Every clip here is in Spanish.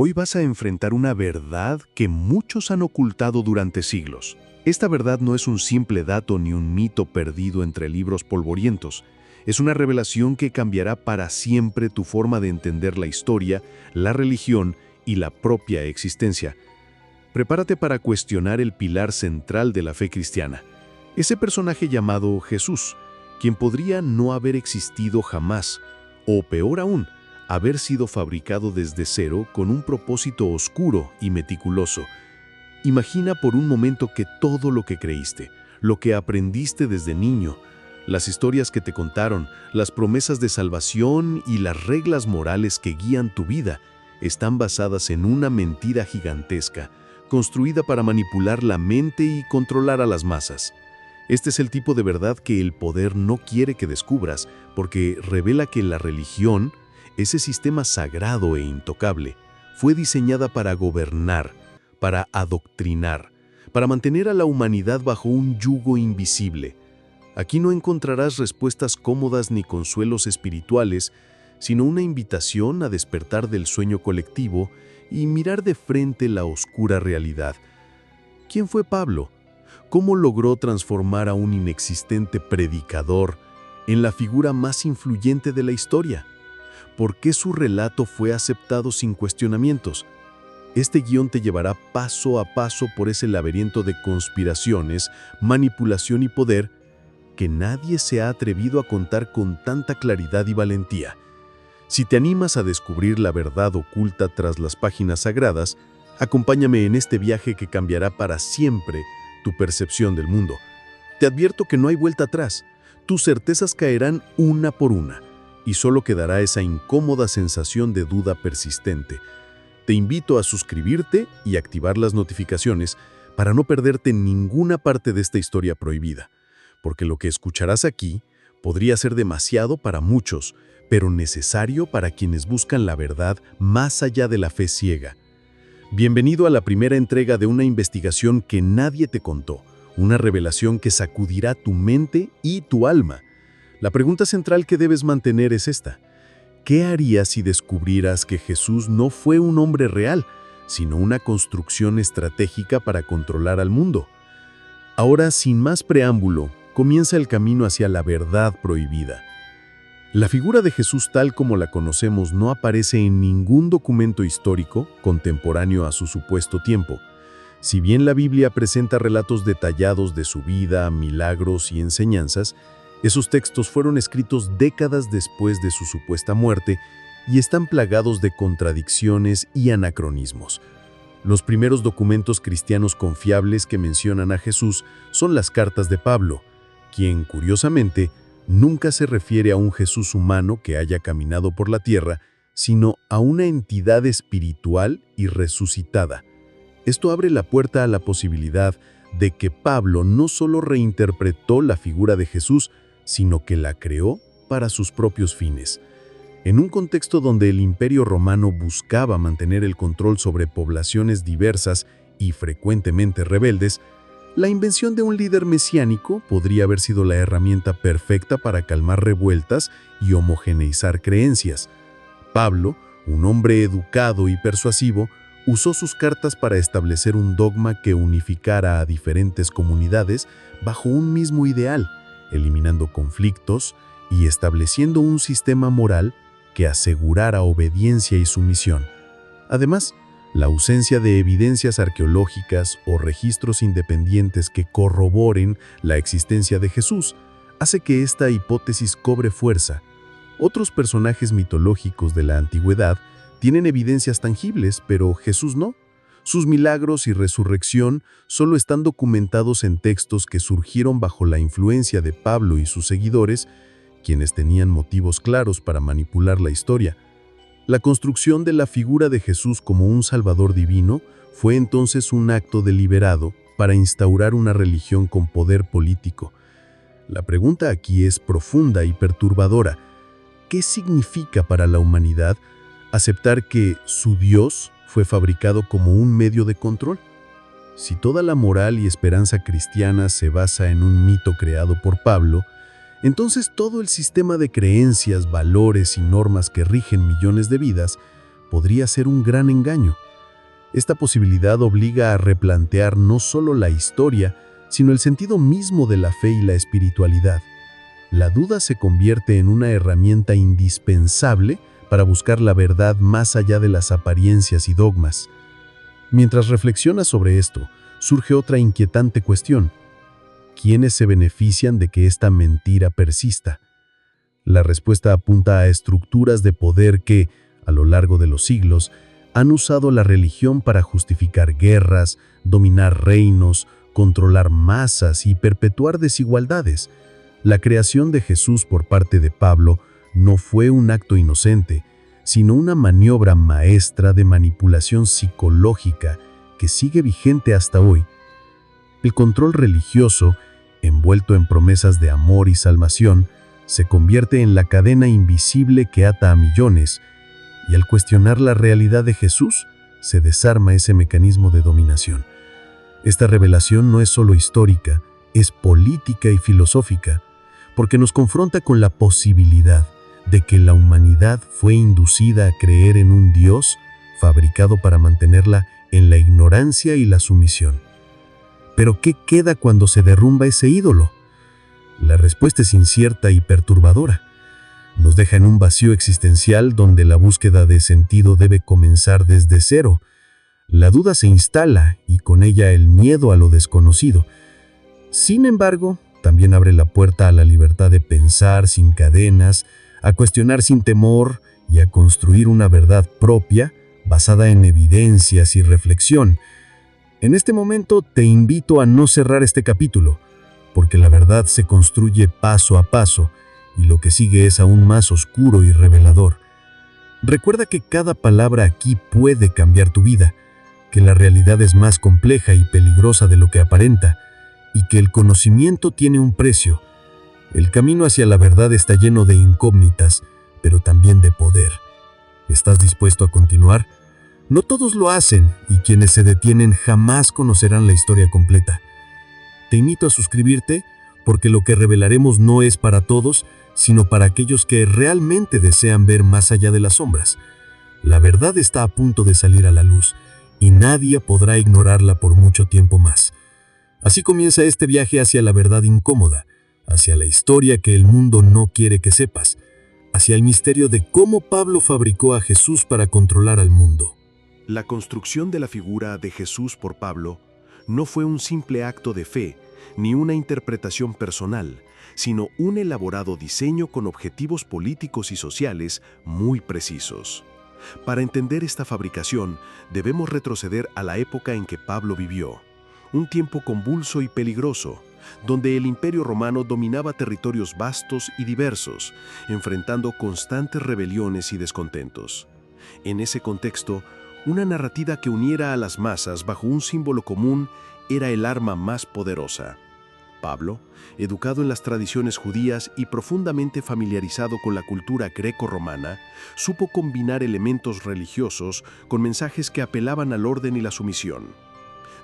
Hoy vas a enfrentar una verdad que muchos han ocultado durante siglos. Esta verdad no es un simple dato ni un mito perdido entre libros polvorientos. Es una revelación que cambiará para siempre tu forma de entender la historia, la religión y la propia existencia. Prepárate para cuestionar el pilar central de la fe cristiana, ese personaje llamado Jesús, quien podría no haber existido jamás, o peor aún, haber sido fabricado desde cero con un propósito oscuro y meticuloso. Imagina por un momento que todo lo que creíste, lo que aprendiste desde niño, las historias que te contaron, las promesas de salvación y las reglas morales que guían tu vida, están basadas en una mentira gigantesca, construida para manipular la mente y controlar a las masas. Este es el tipo de verdad que el poder no quiere que descubras, porque revela que la religión, ese sistema sagrado e intocable, fue diseñada para gobernar, para adoctrinar, para mantener a la humanidad bajo un yugo invisible. Aquí no encontrarás respuestas cómodas ni consuelos espirituales, sino una invitación a despertar del sueño colectivo y mirar de frente la oscura realidad. ¿Quién fue Pablo? ¿Cómo logró transformar a un inexistente predicador en la figura más influyente de la historia? ¿Por qué su relato fue aceptado sin cuestionamientos? Este guión te llevará paso a paso por ese laberinto de conspiraciones, manipulación y poder que nadie se ha atrevido a contar con tanta claridad y valentía. Si te animas a descubrir la verdad oculta tras las páginas sagradas, acompáñame en este viaje que cambiará para siempre tu percepción del mundo. Te advierto que no hay vuelta atrás. Tus certezas caerán una por una, y solo quedará esa incómoda sensación de duda persistente. Te invito a suscribirte y activar las notificaciones para no perderte ninguna parte de esta historia prohibida, porque lo que escucharás aquí podría ser demasiado para muchos, pero necesario para quienes buscan la verdad más allá de la fe ciega. Bienvenido a la primera entrega de una investigación que nadie te contó, una revelación que sacudirá tu mente y tu alma. La pregunta central que debes mantener es esta: ¿qué harías si descubrieras que Jesús no fue un hombre real, sino una construcción estratégica para controlar al mundo? Ahora, sin más preámbulo, comienza el camino hacia la verdad prohibida. La figura de Jesús tal como la conocemos no aparece en ningún documento histórico contemporáneo a su supuesto tiempo. Si bien la Biblia presenta relatos detallados de su vida, milagros y enseñanzas, esos textos fueron escritos décadas después de su supuesta muerte y están plagados de contradicciones y anacronismos. Los primeros documentos cristianos confiables que mencionan a Jesús son las cartas de Pablo, quien, curiosamente, nunca se refiere a un Jesús humano que haya caminado por la tierra, sino a una entidad espiritual y resucitada. Esto abre la puerta a la posibilidad de que Pablo no solo reinterpretó la figura de Jesús, sino que la creó para sus propios fines. En un contexto donde el Imperio Romano buscaba mantener el control sobre poblaciones diversas y frecuentemente rebeldes, la invención de un líder mesiánico podría haber sido la herramienta perfecta para calmar revueltas y homogeneizar creencias. Pablo, un hombre educado y persuasivo, usó sus cartas para establecer un dogma que unificara a diferentes comunidades bajo un mismo ideal, eliminando conflictos y estableciendo un sistema moral que asegurara obediencia y sumisión. Además, la ausencia de evidencias arqueológicas o registros independientes que corroboren la existencia de Jesús hace que esta hipótesis cobre fuerza. Otros personajes mitológicos de la antigüedad tienen evidencias tangibles, pero Jesús no. Sus milagros y resurrección solo están documentados en textos que surgieron bajo la influencia de Pablo y sus seguidores, quienes tenían motivos claros para manipular la historia. La construcción de la figura de Jesús como un Salvador divino fue entonces un acto deliberado para instaurar una religión con poder político. La pregunta aquí es profunda y perturbadora. ¿Qué significa para la humanidad aceptar que su Dios fue fabricado como un medio de control? Si toda la moral y esperanza cristiana se basa en un mito creado por Pablo, entonces todo el sistema de creencias, valores y normas que rigen millones de vidas podría ser un gran engaño. Esta posibilidad obliga a replantear no solo la historia, sino el sentido mismo de la fe y la espiritualidad. La duda se convierte en una herramienta indispensable para buscar la verdad más allá de las apariencias y dogmas. Mientras reflexionas sobre esto, surge otra inquietante cuestión. ¿Quiénes se benefician de que esta mentira persista? La respuesta apunta a estructuras de poder que, a lo largo de los siglos, han usado la religión para justificar guerras, dominar reinos, controlar masas y perpetuar desigualdades. La creación de Jesús por parte de Pablo no fue un acto inocente, sino una maniobra maestra de manipulación psicológica que sigue vigente hasta hoy. El control religioso, envuelto en promesas de amor y salvación, se convierte en la cadena invisible que ata a millones, y al cuestionar la realidad de Jesús, se desarma ese mecanismo de dominación. Esta revelación no es solo histórica, es política y filosófica, porque nos confronta con la posibilidad de que la humanidad fue inducida a creer en un Dios fabricado para mantenerla en la ignorancia y la sumisión. Pero ¿qué queda cuando se derrumba ese ídolo? La respuesta es incierta y perturbadora. Nos deja en un vacío existencial donde la búsqueda de sentido debe comenzar desde cero. La duda se instala y con ella el miedo a lo desconocido. Sin embargo, también abre la puerta a la libertad de pensar sin cadenas, a cuestionar sin temor y a construir una verdad propia basada en evidencias y reflexión. En este momento te invito a no cerrar este capítulo, porque la verdad se construye paso a paso y lo que sigue es aún más oscuro y revelador. Recuerda que cada palabra aquí puede cambiar tu vida, que la realidad es más compleja y peligrosa de lo que aparenta, y que el conocimiento tiene un precio. El camino hacia la verdad está lleno de incógnitas, pero también de poder. ¿Estás dispuesto a continuar? No todos lo hacen, y quienes se detienen jamás conocerán la historia completa. Te invito a suscribirte, porque lo que revelaremos no es para todos, sino para aquellos que realmente desean ver más allá de las sombras. La verdad está a punto de salir a la luz, y nadie podrá ignorarla por mucho tiempo más. Así comienza este viaje hacia la verdad incómoda, hacia la historia que el mundo no quiere que sepas, hacia el misterio de cómo Pablo fabricó a Jesús para controlar al mundo. La construcción de la figura de Jesús por Pablo no fue un simple acto de fe, ni una interpretación personal, sino un elaborado diseño con objetivos políticos y sociales muy precisos. Para entender esta fabricación, debemos retroceder a la época en que Pablo vivió, un tiempo convulso y peligroso, donde el Imperio Romano dominaba territorios vastos y diversos, enfrentando constantes rebeliones y descontentos. En ese contexto, una narrativa que uniera a las masas bajo un símbolo común era el arma más poderosa. Pablo, educado en las tradiciones judías y profundamente familiarizado con la cultura greco-romana, supo combinar elementos religiosos con mensajes que apelaban al orden y la sumisión,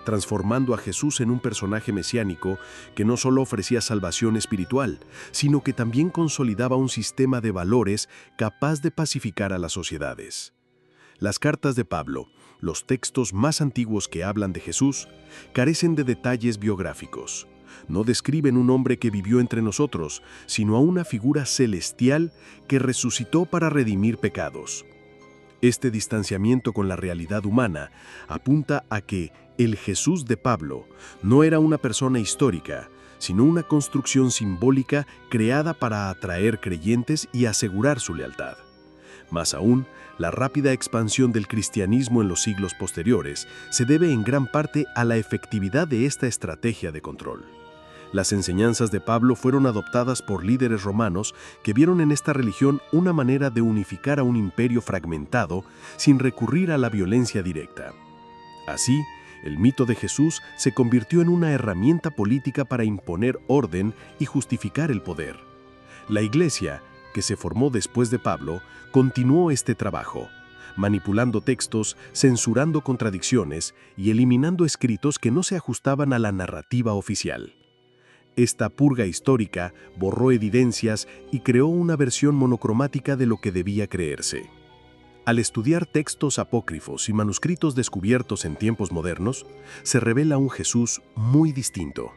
transformando a Jesús en un personaje mesiánico que no solo ofrecía salvación espiritual, sino que también consolidaba un sistema de valores capaz de pacificar a las sociedades. Las cartas de Pablo, los textos más antiguos que hablan de Jesús, carecen de detalles biográficos. No describen un hombre que vivió entre nosotros, sino a una figura celestial que resucitó para redimir pecados. Este distanciamiento con la realidad humana apunta a que el Jesús de Pablo no era una persona histórica, sino una construcción simbólica creada para atraer creyentes y asegurar su lealtad. Más aún, la rápida expansión del cristianismo en los siglos posteriores se debe en gran parte a la efectividad de esta estrategia de control. Las enseñanzas de Pablo fueron adoptadas por líderes romanos que vieron en esta religión una manera de unificar a un imperio fragmentado sin recurrir a la violencia directa. Así, el mito de Jesús se convirtió en una herramienta política para imponer orden y justificar el poder. La Iglesia, que se formó después de Pablo, continuó este trabajo, manipulando textos, censurando contradicciones y eliminando escritos que no se ajustaban a la narrativa oficial. Esta purga histórica borró evidencias y creó una versión monocromática de lo que debía creerse. Al estudiar textos apócrifos y manuscritos descubiertos en tiempos modernos, se revela un Jesús muy distinto,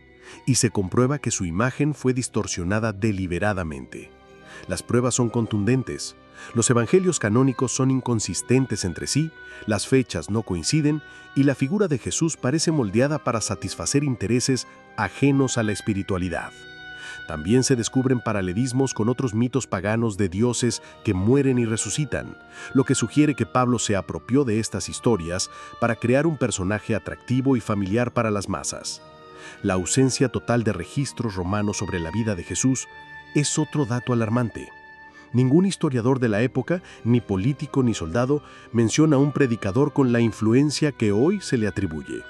y se comprueba que su imagen fue distorsionada deliberadamente. Las pruebas son contundentes. Los evangelios canónicos son inconsistentes entre sí, las fechas no coinciden y la figura de Jesús parece moldeada para satisfacer intereses ajenos a la espiritualidad. También se descubren paralelismos con otros mitos paganos de dioses que mueren y resucitan, lo que sugiere que Pablo se apropió de estas historias para crear un personaje atractivo y familiar para las masas. La ausencia total de registros romanos sobre la vida de Jesús es otro dato alarmante. Ningún historiador de la época, ni político ni soldado, menciona a un predicador con la influencia que hoy se le atribuye.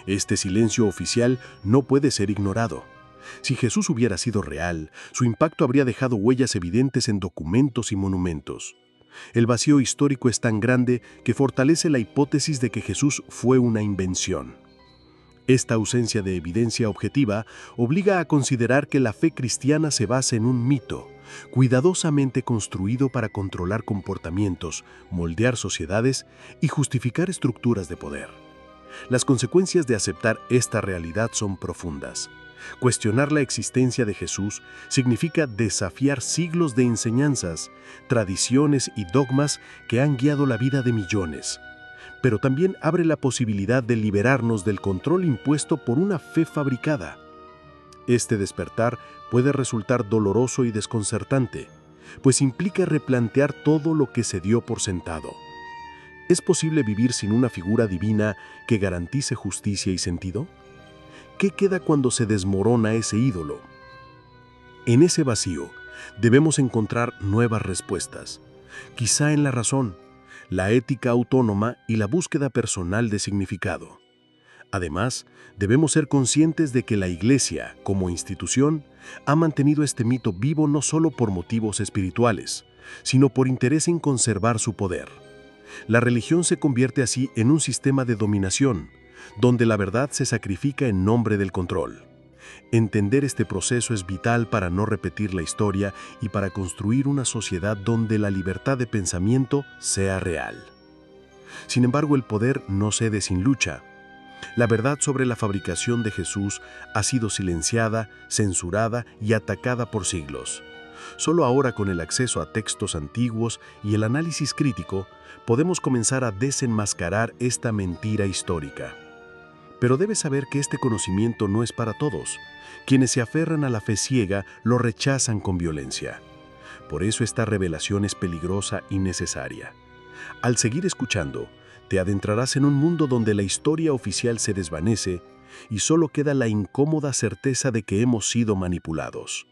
Este silencio oficial no puede ser ignorado. Si Jesús hubiera sido real, su impacto habría dejado huellas evidentes en documentos y monumentos. El vacío histórico es tan grande que fortalece la hipótesis de que Jesús fue una invención. Esta ausencia de evidencia objetiva obliga a considerar que la fe cristiana se basa en un mito, cuidadosamente construido para controlar comportamientos, moldear sociedades y justificar estructuras de poder. Las consecuencias de aceptar esta realidad son profundas. Cuestionar la existencia de Jesús significa desafiar siglos de enseñanzas, tradiciones y dogmas que han guiado la vida de millones. Pero también abre la posibilidad de liberarnos del control impuesto por una fe fabricada. Este despertar puede resultar doloroso y desconcertante, pues implica replantear todo lo que se dio por sentado. ¿Es posible vivir sin una figura divina que garantice justicia y sentido? ¿Qué queda cuando se desmorona ese ídolo? En ese vacío, debemos encontrar nuevas respuestas, quizá en la razón, la ética autónoma y la búsqueda personal de significado. Además, debemos ser conscientes de que la Iglesia, como institución, ha mantenido este mito vivo no solo por motivos espirituales, sino por interés en conservar su poder. La religión se convierte así en un sistema de dominación, donde la verdad se sacrifica en nombre del control. Entender este proceso es vital para no repetir la historia y para construir una sociedad donde la libertad de pensamiento sea real. Sin embargo, el poder no cede sin lucha. La verdad sobre la fabricación de Jesús ha sido silenciada, censurada y atacada por siglos. Solo ahora, con el acceso a textos antiguos y el análisis crítico, podemos comenzar a desenmascarar esta mentira histórica. Pero debes saber que este conocimiento no es para todos. Quienes se aferran a la fe ciega lo rechazan con violencia. Por eso esta revelación es peligrosa y necesaria. Al seguir escuchando, te adentrarás en un mundo donde la historia oficial se desvanece y solo queda la incómoda certeza de que hemos sido manipulados.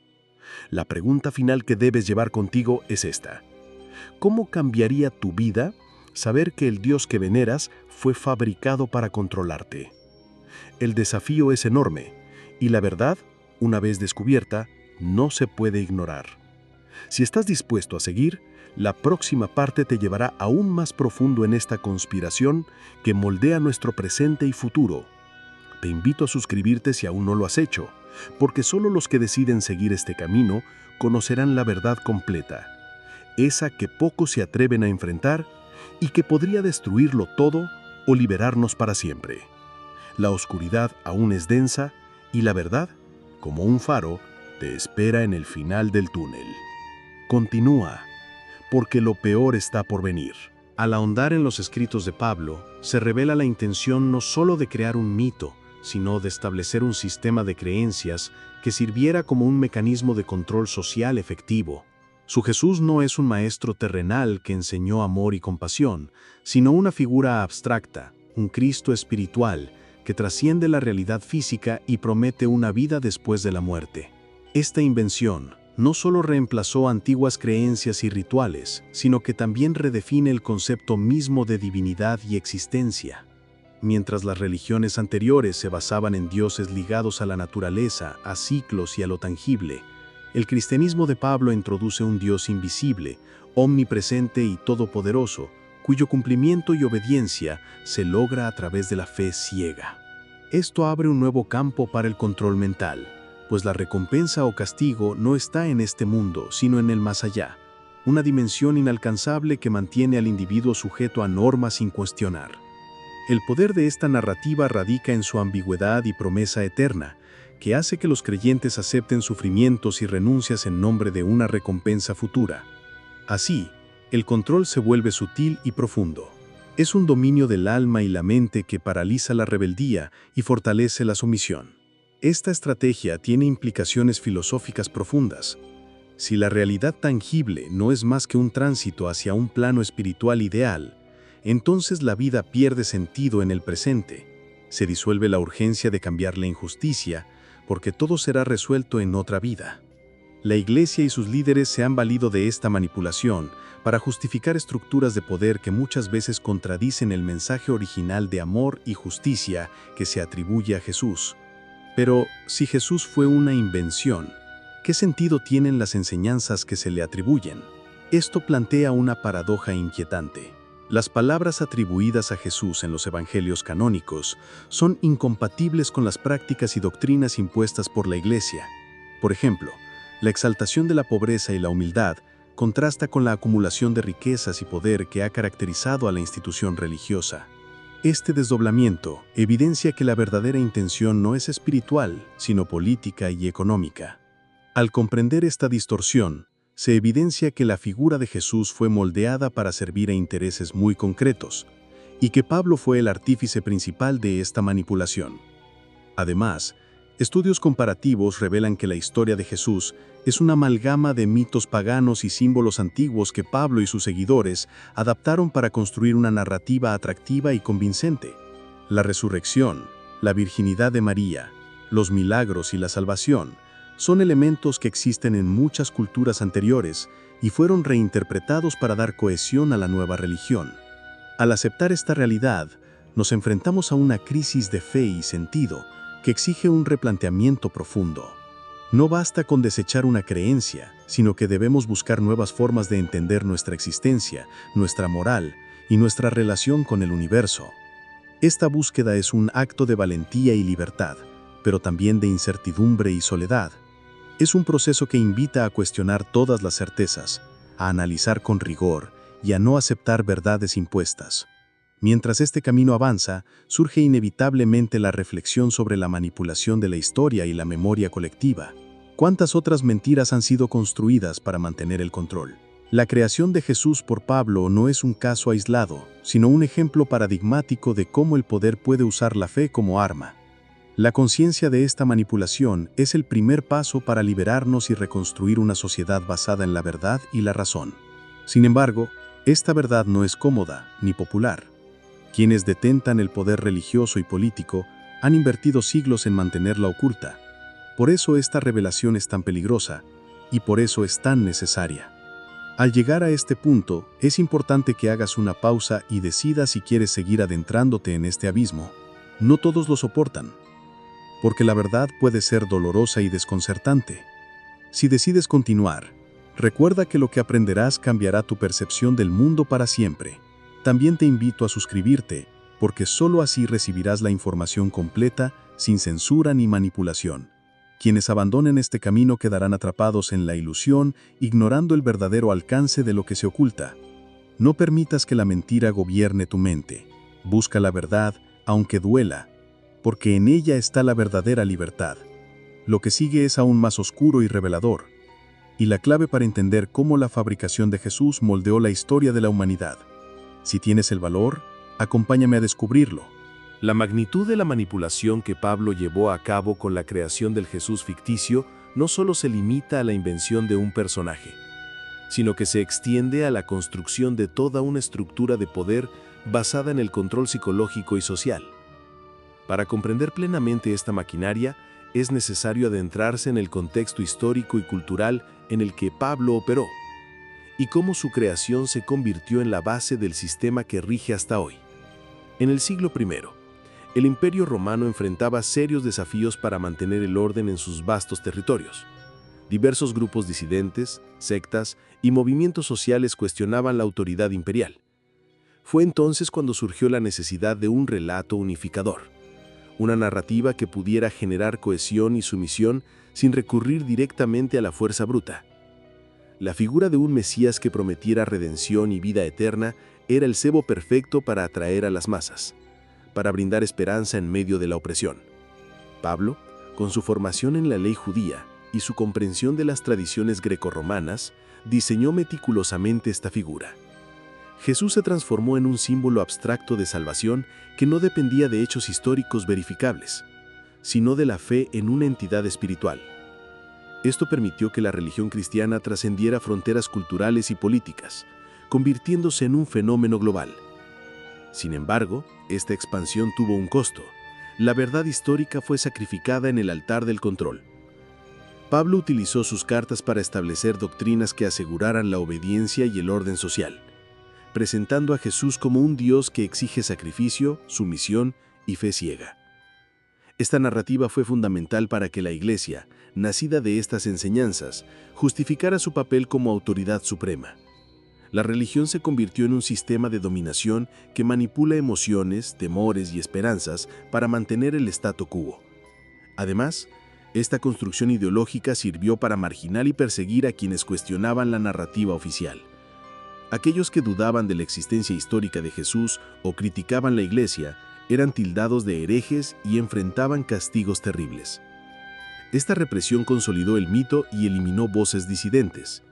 La pregunta final que debes llevar contigo es esta: ¿cómo cambiaría tu vida saber que el Dios que veneras fue fabricado para controlarte? El desafío es enorme, y la verdad, una vez descubierta, no se puede ignorar. Si estás dispuesto a seguir, la próxima parte te llevará aún más profundo en esta conspiración que moldea nuestro presente y futuro. Te invito a suscribirte si aún no lo has hecho, porque solo los que deciden seguir este camino conocerán la verdad completa, esa que pocos se atreven a enfrentar y que podría destruirlo todo o liberarnos para siempre. La oscuridad aún es densa y la verdad, como un faro, te espera en el final del túnel. Continúa, porque lo peor está por venir. Al ahondar en los escritos de Pablo, se revela la intención no solo de crear un mito, sino de establecer un sistema de creencias que sirviera como un mecanismo de control social efectivo. Su Jesús no es un maestro terrenal que enseñó amor y compasión, sino una figura abstracta, un Cristo espiritual, que trasciende la realidad física y promete una vida después de la muerte. Esta invención no solo reemplazó antiguas creencias y rituales, sino que también redefine el concepto mismo de divinidad y existencia. Mientras las religiones anteriores se basaban en dioses ligados a la naturaleza, a ciclos y a lo tangible, el cristianismo de Pablo introduce un Dios invisible, omnipresente y todopoderoso, cuyo cumplimiento y obediencia se logra a través de la fe ciega. Esto abre un nuevo campo para el control mental, pues la recompensa o castigo no está en este mundo, sino en el más allá. una dimensión inalcanzable que mantiene al individuo sujeto a normas sin cuestionar. El poder de esta narrativa radica en su ambigüedad y promesa eterna, que hace que los creyentes acepten sufrimientos y renuncias en nombre de una recompensa futura. Así, el control se vuelve sutil y profundo. Es un dominio del alma y la mente que paraliza la rebeldía y fortalece la sumisión. Esta estrategia tiene implicaciones filosóficas profundas. Si la realidad tangible no es más que un tránsito hacia un plano espiritual ideal, entonces la vida pierde sentido en el presente. Se disuelve la urgencia de cambiar la injusticia, porque todo será resuelto en otra vida. La Iglesia y sus líderes se han valido de esta manipulación para justificar estructuras de poder que muchas veces contradicen el mensaje original de amor y justicia que se atribuye a Jesús. Pero, si Jesús fue una invención, ¿qué sentido tienen las enseñanzas que se le atribuyen? Esto plantea una paradoja inquietante. Las palabras atribuidas a Jesús en los evangelios canónicos son incompatibles con las prácticas y doctrinas impuestas por la Iglesia. Por ejemplo, la exaltación de la pobreza y la humildad contrasta con la acumulación de riquezas y poder que ha caracterizado a la institución religiosa. Este desdoblamiento evidencia que la verdadera intención no es espiritual, sino política y económica. Al comprender esta distorsión, se evidencia que la figura de Jesús fue moldeada para servir a intereses muy concretos, y que Pablo fue el artífice principal de esta manipulación. Además, estudios comparativos revelan que la historia de Jesús es una amalgama de mitos paganos y símbolos antiguos que Pablo y sus seguidores adaptaron para construir una narrativa atractiva y convincente. La resurrección, la virginidad de María, los milagros y la salvación son elementos que existen en muchas culturas anteriores y fueron reinterpretados para dar cohesión a la nueva religión. Al aceptar esta realidad, nos enfrentamos a una crisis de fe y sentido que exige un replanteamiento profundo. No basta con desechar una creencia, sino que debemos buscar nuevas formas de entender nuestra existencia, nuestra moral y nuestra relación con el universo. Esta búsqueda es un acto de valentía y libertad, pero también de incertidumbre y soledad. Es un proceso que invita a cuestionar todas las certezas, a analizar con rigor y a no aceptar verdades impuestas. Mientras este camino avanza, surge inevitablemente la reflexión sobre la manipulación de la historia y la memoria colectiva. ¿Cuántas otras mentiras han sido construidas para mantener el control? La creación de Jesús por Pablo no es un caso aislado, sino un ejemplo paradigmático de cómo el poder puede usar la fe como arma. La conciencia de esta manipulación es el primer paso para liberarnos y reconstruir una sociedad basada en la verdad y la razón. Sin embargo, esta verdad no es cómoda ni popular. Quienes detentan el poder religioso y político han invertido siglos en mantenerla oculta. Por eso esta revelación es tan peligrosa y por eso es tan necesaria. Al llegar a este punto, es importante que hagas una pausa y decidas si quieres seguir adentrándote en este abismo. No todos lo soportan, porque la verdad puede ser dolorosa y desconcertante. Si decides continuar, recuerda que lo que aprenderás cambiará tu percepción del mundo para siempre. También te invito a suscribirte, porque solo así recibirás la información completa, sin censura ni manipulación. Quienes abandonen este camino quedarán atrapados en la ilusión, ignorando el verdadero alcance de lo que se oculta. No permitas que la mentira gobierne tu mente. Busca la verdad, aunque duela, porque en ella está la verdadera libertad. Lo que sigue es aún más oscuro y revelador, y la clave para entender cómo la fabricación de Jesús moldeó la historia de la humanidad. Si tienes el valor, acompáñame a descubrirlo. La magnitud de la manipulación que Pablo llevó a cabo con la creación del Jesús ficticio no solo se limita a la invención de un personaje, sino que se extiende a la construcción de toda una estructura de poder basada en el control psicológico y social. Para comprender plenamente esta maquinaria, es necesario adentrarse en el contexto histórico y cultural en el que Pablo operó, y cómo su creación se convirtió en la base del sistema que rige hasta hoy. En el siglo I, el Imperio Romano enfrentaba serios desafíos para mantener el orden en sus vastos territorios. Diversos grupos disidentes, sectas y movimientos sociales cuestionaban la autoridad imperial. Fue entonces cuando surgió la necesidad de un relato unificador, una narrativa que pudiera generar cohesión y sumisión sin recurrir directamente a la fuerza bruta. La figura de un Mesías que prometiera redención y vida eterna era el cebo perfecto para atraer a las masas, para brindar esperanza en medio de la opresión. Pablo, con su formación en la ley judía y su comprensión de las tradiciones grecorromanas, diseñó meticulosamente esta figura. Jesús se transformó en un símbolo abstracto de salvación que no dependía de hechos históricos verificables, sino de la fe en una entidad espiritual. Esto permitió que la religión cristiana trascendiera fronteras culturales y políticas, convirtiéndose en un fenómeno global. Sin embargo, esta expansión tuvo un costo. La verdad histórica fue sacrificada en el altar del control. Pablo utilizó sus cartas para establecer doctrinas que aseguraran la obediencia y el orden social, presentando a Jesús como un Dios que exige sacrificio, sumisión y fe ciega. Esta narrativa fue fundamental para que la Iglesia, nacida de estas enseñanzas, justificara su papel como autoridad suprema. La religión se convirtió en un sistema de dominación que manipula emociones, temores y esperanzas para mantener el statu quo. Además, esta construcción ideológica sirvió para marginar y perseguir a quienes cuestionaban la narrativa oficial. Aquellos que dudaban de la existencia histórica de Jesús o criticaban la Iglesia eran tildados de herejes y enfrentaban castigos terribles. Esta represión consolidó el mito y eliminó voces disidentes.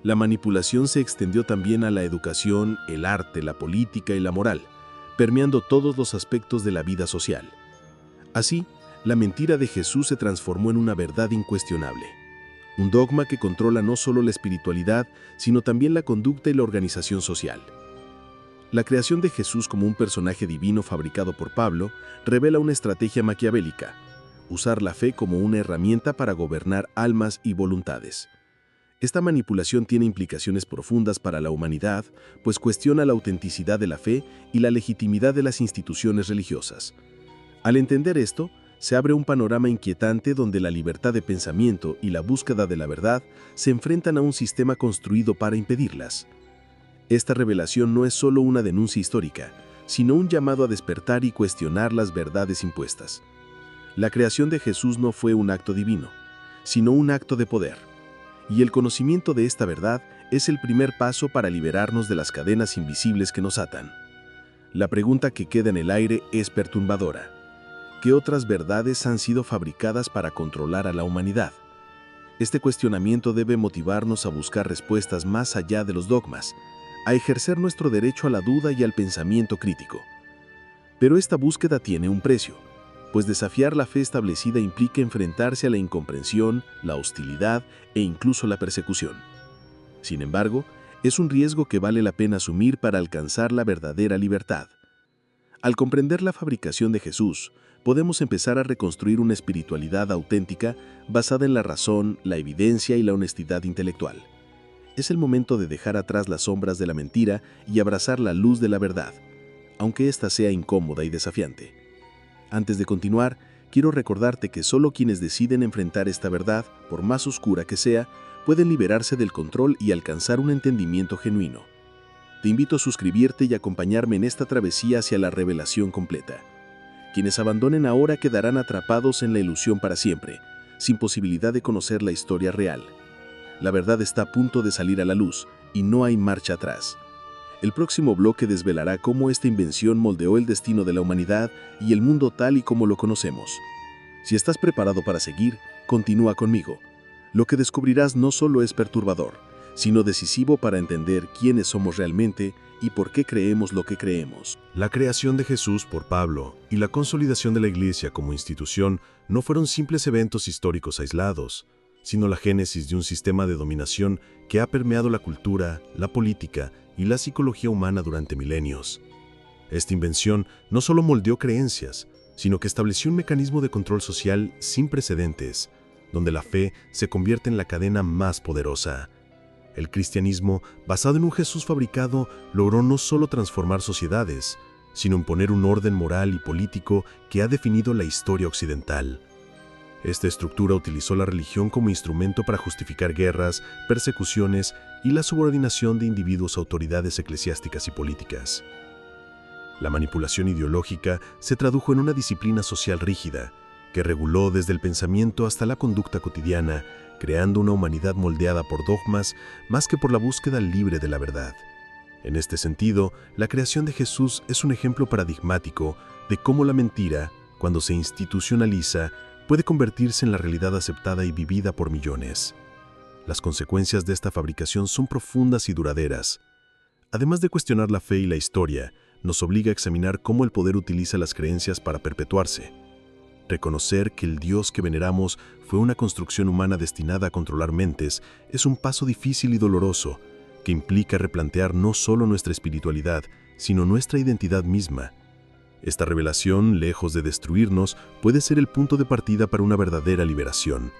La manipulación se extendió también a la educación, el arte, la política y la moral, permeando todos los aspectos de la vida social. Así, la mentira de Jesús se transformó en una verdad incuestionable. Un dogma que controla no solo la espiritualidad, sino también la conducta y la organización social. La creación de Jesús como un personaje divino fabricado por Pablo revela una estrategia maquiavélica: usar la fe como una herramienta para gobernar almas y voluntades. Esta manipulación tiene implicaciones profundas para la humanidad, pues cuestiona la autenticidad de la fe y la legitimidad de las instituciones religiosas. Al entender esto, se abre un panorama inquietante donde la libertad de pensamiento y la búsqueda de la verdad se enfrentan a un sistema construido para impedirlas. Esta revelación no es solo una denuncia histórica, sino un llamado a despertar y cuestionar las verdades impuestas. La creación de Jesús no fue un acto divino, sino un acto de poder. Y el conocimiento de esta verdad es el primer paso para liberarnos de las cadenas invisibles que nos atan. La pregunta que queda en el aire es perturbadora. ¿Qué otras verdades han sido fabricadas para controlar a la humanidad? Este cuestionamiento debe motivarnos a buscar respuestas más allá de los dogmas, a ejercer nuestro derecho a la duda y al pensamiento crítico. Pero esta búsqueda tiene un precio, pues desafiar la fe establecida implica enfrentarse a la incomprensión, la hostilidad e incluso la persecución. Sin embargo, es un riesgo que vale la pena asumir para alcanzar la verdadera libertad. Al comprender la fabricación de Jesús, podemos empezar a reconstruir una espiritualidad auténtica basada en la razón, la evidencia y la honestidad intelectual. Es el momento de dejar atrás las sombras de la mentira y abrazar la luz de la verdad, aunque ésta sea incómoda y desafiante. Antes de continuar, quiero recordarte que solo quienes deciden enfrentar esta verdad, por más oscura que sea, pueden liberarse del control y alcanzar un entendimiento genuino. Te invito a suscribirte y acompañarme en esta travesía hacia la revelación completa. Quienes abandonen ahora quedarán atrapados en la ilusión para siempre, sin posibilidad de conocer la historia real. La verdad está a punto de salir a la luz y no hay marcha atrás. El próximo bloque desvelará cómo esta invención moldeó el destino de la humanidad y el mundo tal y como lo conocemos. Si estás preparado para seguir, continúa conmigo. Lo que descubrirás no solo es perturbador, sino decisivo para entender quiénes somos realmente y por qué creemos lo que creemos. La creación de Jesús por Pablo y la consolidación de la Iglesia como institución no fueron simples eventos históricos aislados, sino la génesis de un sistema de dominación que ha permeado la cultura, la política y la psicología humana durante milenios. Esta invención no solo moldeó creencias, sino que estableció un mecanismo de control social sin precedentes, donde la fe se convierte en la cadena más poderosa. El cristianismo, basado en un Jesús fabricado, logró no solo transformar sociedades, sino imponer un orden moral y político que ha definido la historia occidental. Esta estructura utilizó la religión como instrumento para justificar guerras, persecuciones y la subordinación de individuos a autoridades eclesiásticas y políticas. La manipulación ideológica se tradujo en una disciplina social rígida, que reguló desde el pensamiento hasta la conducta cotidiana, creando una humanidad moldeada por dogmas más que por la búsqueda libre de la verdad. En este sentido, la creación de Jesús es un ejemplo paradigmático de cómo la mentira, cuando se institucionaliza, puede convertirse en la realidad aceptada y vivida por millones. Las consecuencias de esta fabricación son profundas y duraderas. Además de cuestionar la fe y la historia, nos obliga a examinar cómo el poder utiliza las creencias para perpetuarse. Reconocer que el Dios que veneramos fue una construcción humana destinada a controlar mentes es un paso difícil y doloroso, que implica replantear no solo nuestra espiritualidad, sino nuestra identidad misma. Esta revelación, lejos de destruirnos, puede ser el punto de partida para una verdadera liberación.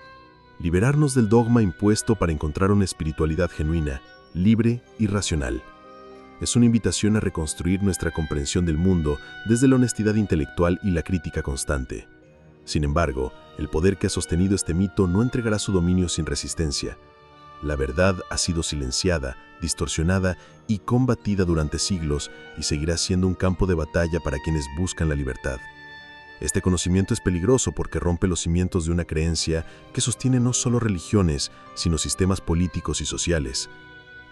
Liberarnos del dogma impuesto para encontrar una espiritualidad genuina, libre y racional. Es una invitación a reconstruir nuestra comprensión del mundo desde la honestidad intelectual y la crítica constante. Sin embargo, el poder que ha sostenido este mito no entregará su dominio sin resistencia. La verdad ha sido silenciada, distorsionada y combatida durante siglos y seguirá siendo un campo de batalla para quienes buscan la libertad. Este conocimiento es peligroso porque rompe los cimientos de una creencia que sostiene no solo religiones, sino sistemas políticos y sociales.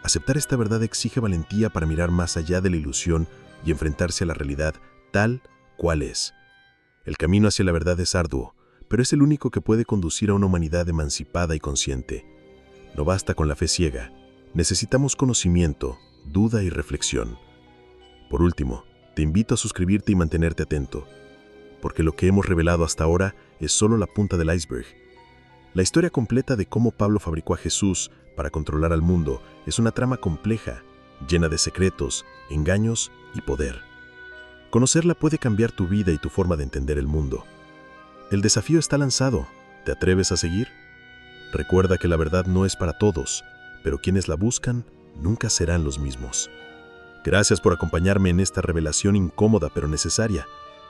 Aceptar esta verdad exige valentía para mirar más allá de la ilusión y enfrentarse a la realidad tal cual es. El camino hacia la verdad es arduo, pero es el único que puede conducir a una humanidad emancipada y consciente. No basta con la fe ciega, necesitamos conocimiento, duda y reflexión. Por último, te invito a suscribirte y mantenerte atento, porque lo que hemos revelado hasta ahora es solo la punta del iceberg. La historia completa de cómo Pablo fabricó a Jesús para controlar al mundo es una trama compleja, llena de secretos, engaños y poder. Conocerla puede cambiar tu vida y tu forma de entender el mundo. El desafío está lanzado. ¿Te atreves a seguir? Recuerda que la verdad no es para todos, pero quienes la buscan nunca serán los mismos. Gracias por acompañarme en esta revelación incómoda pero necesaria.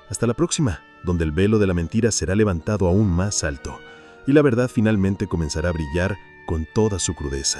Hasta la próxima, donde el velo de la mentira será levantado aún más alto y la verdad finalmente comenzará a brillar con toda su crudeza.